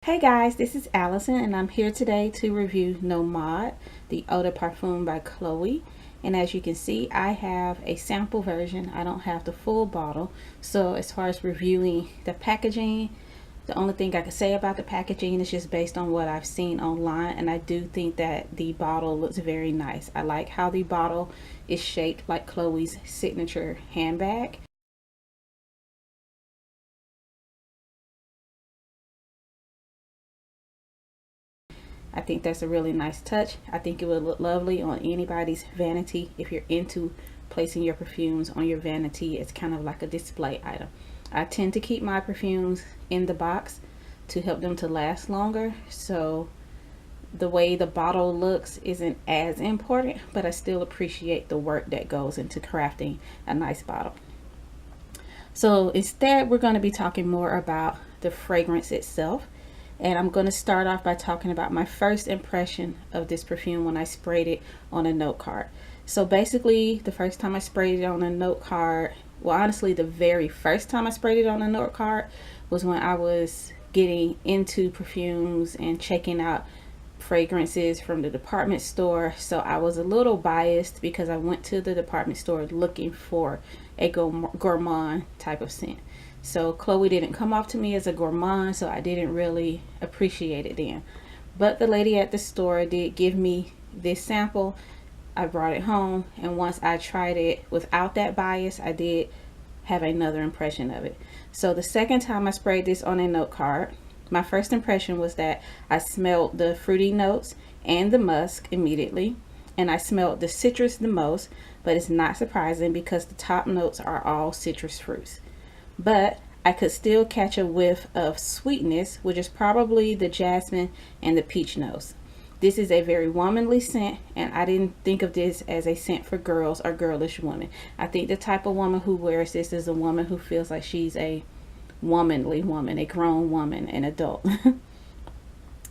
Hey guys, this is Allison and I'm here today to review Nomade, the Eau de Parfum by Chloe. And as you can see, I have a sample version. I don't have the full bottle. So as far as reviewing the packaging, the only thing I can say about the packaging is just based on what I've seen online. And I do think that the bottle looks very nice. I like how the bottle is shaped like Chloe's signature handbag. I think that's a really nice touch. I think it would look lovely on anybody's vanity. If you're into placing your perfumes on your vanity, it's kind of like a display item. I tend to keep my perfumes in the box to help them to last longer. So the way the bottle looks isn't as important, but I still appreciate the work that goes into crafting a nice bottle. So instead, we're going to be talking more about the fragrance itself. And I'm going to start off by talking about my first impression of this perfume when I sprayed it on a note card. So basically, the first time I sprayed it on a note card, well, honestly, the very first time I sprayed it on a note card was when I was getting into perfumes and checking out fragrances from the department store. So I was a little biased because I went to the department store looking for a gourmand type of scent. So Chloe didn't come off to me as a gourmand, so I didn't really appreciate it then. But the lady at the store did give me this sample. I brought it home, and once I tried it without that bias, I did have another impression of it. So the second time I sprayed this on a note card, my first impression was that I smelled the fruity notes and the musk immediately, and I smelled the citrus the most, but it's not surprising because the top notes are all citrus fruits. But I could still catch a whiff of sweetness, which is probably the jasmine and the peach notes. This is a very womanly scent, and I didn't think of this as a scent for girls or girlish women. I think the type of woman who wears this is a woman who feels like she's a womanly woman, a grown woman, an adult.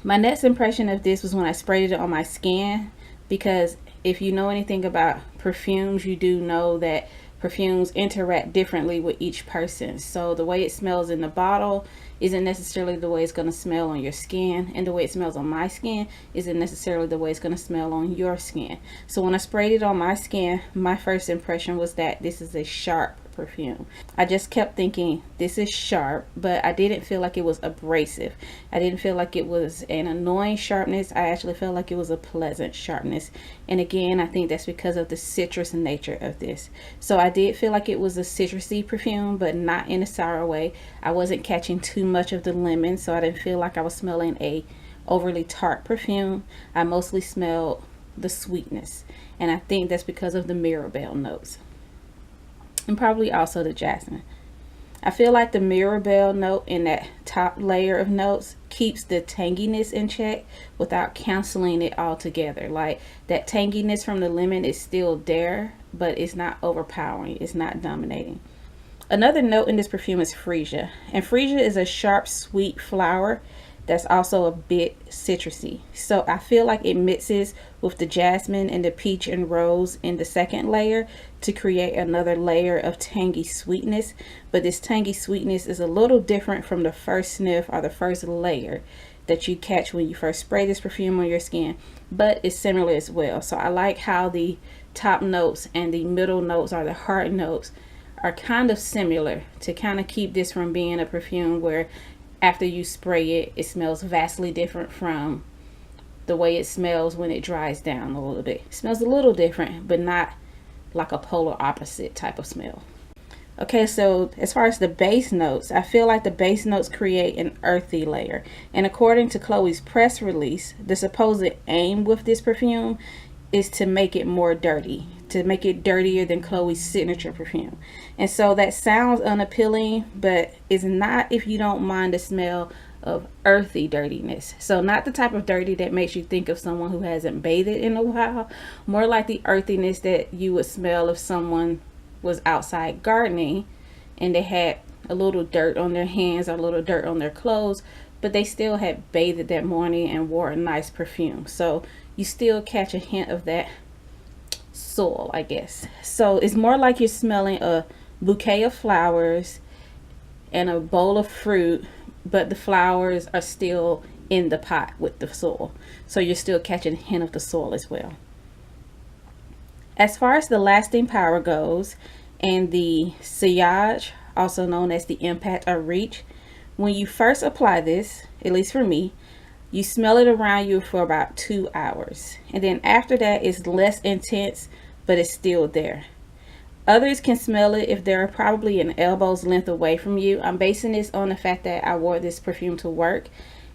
My next impression of this was when I sprayed it on my skin, because if you know anything about perfumes, you do know that perfumes interact differently with each person. So the way it smells in the bottle isn't necessarily the way it's going to smell on your skin, and the way it smells on my skin isn't necessarily the way it's going to smell on your skin. So when I sprayed it on my skin, my first impression was that this is a sharp perfume. I just kept thinking this is sharp, but I didn't feel like it was abrasive. I didn't feel like it was an annoying sharpness. I actually felt like it was a pleasant sharpness. And again, I think that's because of the citrus nature of this. So I did feel like it was a citrusy perfume, but not in a sour way. I wasn't catching too much of the lemon, so I didn't feel like I was smelling a overly tart perfume. I mostly smelled the sweetness, and I think that's because of the Mirabelle notes, and probably also the jasmine. I feel like the Mirabelle note in that top layer of notes keeps the tanginess in check without canceling it altogether. Like, that tanginess from the lemon is still there, but it's not overpowering. It's not dominating. Another note in this perfume is Freesia. And Freesia is a sharp, sweet flower that's also a bit citrusy. So I feel like it mixes with the jasmine and the peach and rose in the second layer to create another layer of tangy sweetness. But this tangy sweetness is a little different from the first sniff or the first layer that you catch when you first spray this perfume on your skin, but it's similar as well. So I like how the top notes and the middle notes, or the heart notes, are kind of similar, to kind of keep this from being a perfume where after you spray it, it smells vastly different from the way it smells when it dries down a little bit. It smells a little different, but not like a polar opposite type of smell. Okay, so as far as the base notes, I feel like the base notes create an earthy layer. And according to Chloe's press release, the supposed aim with this perfume is to make it more dirty, to make it dirtier than Chloe's signature perfume. And so that sounds unappealing, but it's not if you don't mind the smell of earthy dirtiness. So not the type of dirty that makes you think of someone who hasn't bathed in a while, more like the earthiness that you would smell if someone was outside gardening and they had a little dirt on their hands or a little dirt on their clothes, but they still had bathed that morning and wore a nice perfume. So you still catch a hint of that soil, I guess. So it's more like you're smelling a bouquet of flowers and a bowl of fruit but the flowers are still in the pot with the soil. So you're still catching a hint of the soil as well. As far as the lasting power goes, and the sillage, also known as the impact or reach, when you first apply this, at least for me, you smell it around you for about 2 hours. And then after that, it's less intense, but it's still there. Others can smell it if they're probably an elbow's length away from you. I'm basing this on the fact that I wore this perfume to work,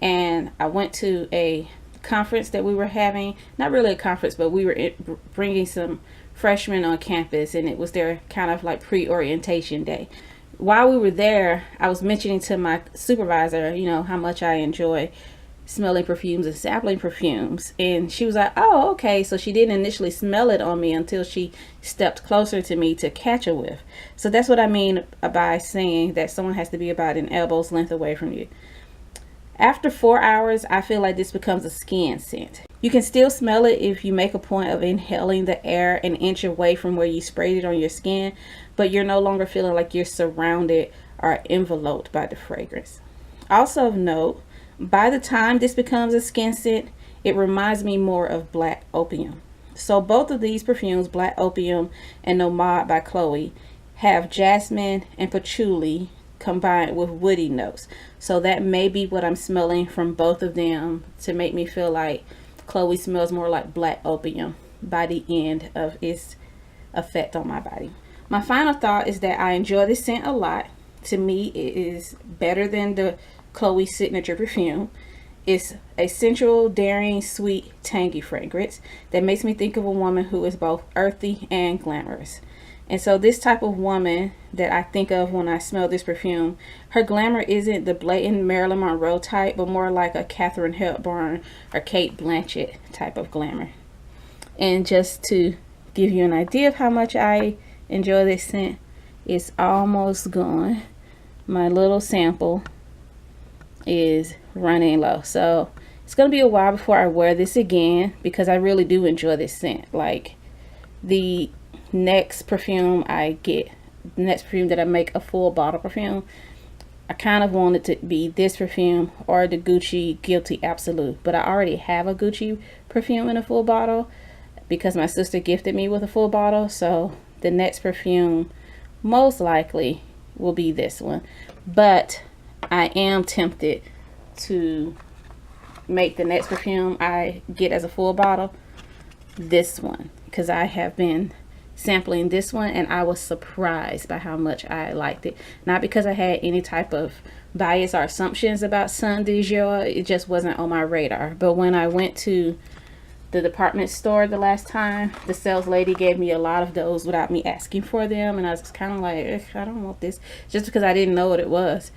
and I went to a conference that we were having. Not really a conference, but we were bringing some freshmen on campus, and it was their kind of like pre-orientation day. While we were there, I was mentioning to my supervisor, you know, how much I enjoy smelling perfumes and sampling perfumes, and she was like, oh, okay. So she didn't initially smell it on me until she stepped closer to me to catch a whiff. So that's what I mean by saying that someone has to be about an elbow's length away from you. After 4 hours, I feel like this becomes a skin scent. You can still smell it if you make a point of inhaling the air an inch away from where you sprayed it on your skin, but you're no longer feeling like you're surrounded or enveloped by the fragrance. Also of note, by the time this becomes a skin scent, it reminds me more of Black Opium. So both of these perfumes, Black Opium and Nomade by Chloe, have jasmine and patchouli combined with woody notes. So that may be what I'm smelling from both of them to make me feel like Chloe smells more like Black Opium by the end of its effect on my body. My final thought is that I enjoy this scent a lot. To me, it is better than the Chloe signature perfume. It's a sensual, daring, sweet, tangy fragrance that makes me think of a woman who is both earthy and glamorous. And so this type of woman that I think of when I smell this perfume, her glamour isn't the blatant Marilyn Monroe type, but more like a Katharine Hepburn or Kate Blanchett type of glamour. And just to give you an idea of how much I enjoy this scent, it's almost gone. My little sample is running low, so it's gonna be a while before I wear this again, because I really do enjoy this scent. Like the next perfume I get, the next perfume that I make a full bottle perfume, I kind of want it to be this perfume or the Gucci Guilty Absolute, but I already have a Gucci perfume in a full bottle because my sister gifted me with a full bottle. So the next perfume most likely will be this one, but I am tempted to make the next perfume I get as a full bottle this one, because I have been sampling this one and I was surprised by how much I liked it. Not because I had any type of bias or assumptions about Sun du Jour, it just wasn't on my radar. But when I went to the department store the last time, the sales lady gave me a lot of those without me asking for them, and I was kind of like, I don't want this, just because I didn't know what it was.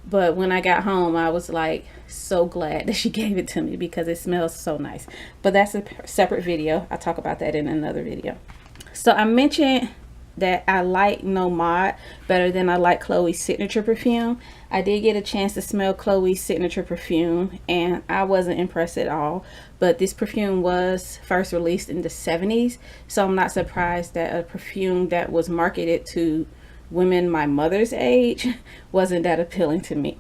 But when I got home, I was like so glad that she gave it to me because it smells so nice. But that's a separate video. I'll talk about that in another video. So I mentioned that I like Nomade better than I like Chloe's signature perfume. I did get a chance to smell Chloe's signature perfume and I wasn't impressed at all. But this perfume was first released in the 70s. So I'm not surprised that a perfume that was marketed to women my mother's age wasn't that appealing to me.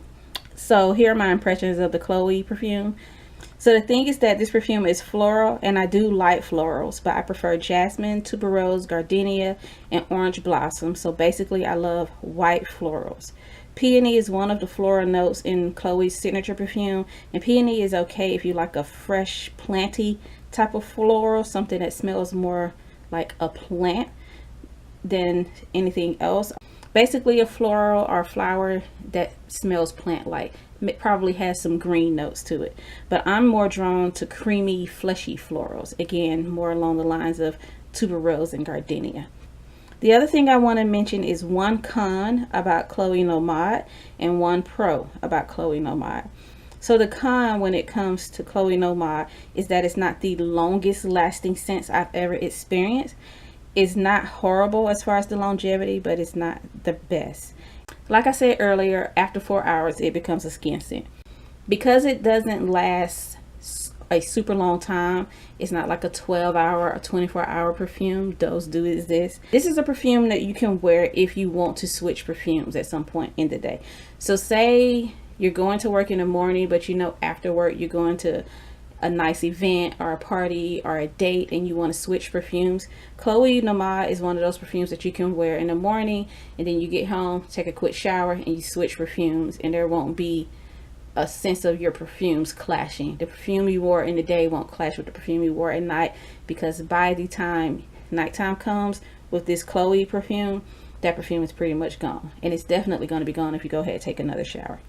So here are my impressions of the Chloe perfume. So the thing is that this perfume is floral, and I do like florals, but I prefer jasmine, tuberose, gardenia, and orange blossom. So basically I love white florals. Peony is one of the floral notes in Chloe's signature perfume, and peony is okay if you like a fresh planty type of floral, something that smells more like a plant than anything else. Basically a floral or flower that smells plant-like. It probably has some green notes to it, but I'm more drawn to creamy, fleshy florals. Again, more along the lines of tuberose and gardenia. The other thing I want to mention is one con about Chloe Nomade and one pro about Chloe Nomade. So the con when it comes to Chloe Nomade is that it's not the longest lasting scent I've ever experienced. It's not horrible as far as the longevity, but it's not the best. Like I said earlier, after 4 hours, it becomes a skin scent. Because it doesn't last a super long time, it's not like a 12-hour or 24-hour perfume. Those do exist. This is a perfume that you can wear if you want to switch perfumes at some point in the day. So say you're going to work in the morning, but you know after work you're going to a nice event or a party or a date and you want to switch perfumes, Chloe Nomade is one of those perfumes that you can wear in the morning, and then you get home, take a quick shower, and you switch perfumes, and there won't be a sense of your perfumes clashing. The perfume you wore in the day won't clash with the perfume you wore at night, because by the time nighttime comes with this Chloe perfume, that perfume is pretty much gone, and it's definitely going to be gone if you go ahead and take another shower.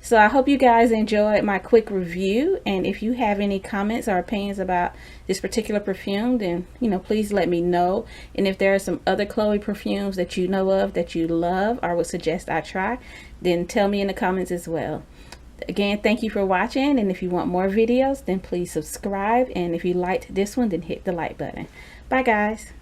So I hope you guys enjoyed my quick review, and if you have any comments or opinions about this particular perfume, then please let me know. And if there are some other Chloe perfumes that you know of that you love or would suggest I try, then tell me in the comments as well. Again, thank you for watching, and if you want more videos, then please subscribe, and if you liked this one, then hit the like button. Bye guys.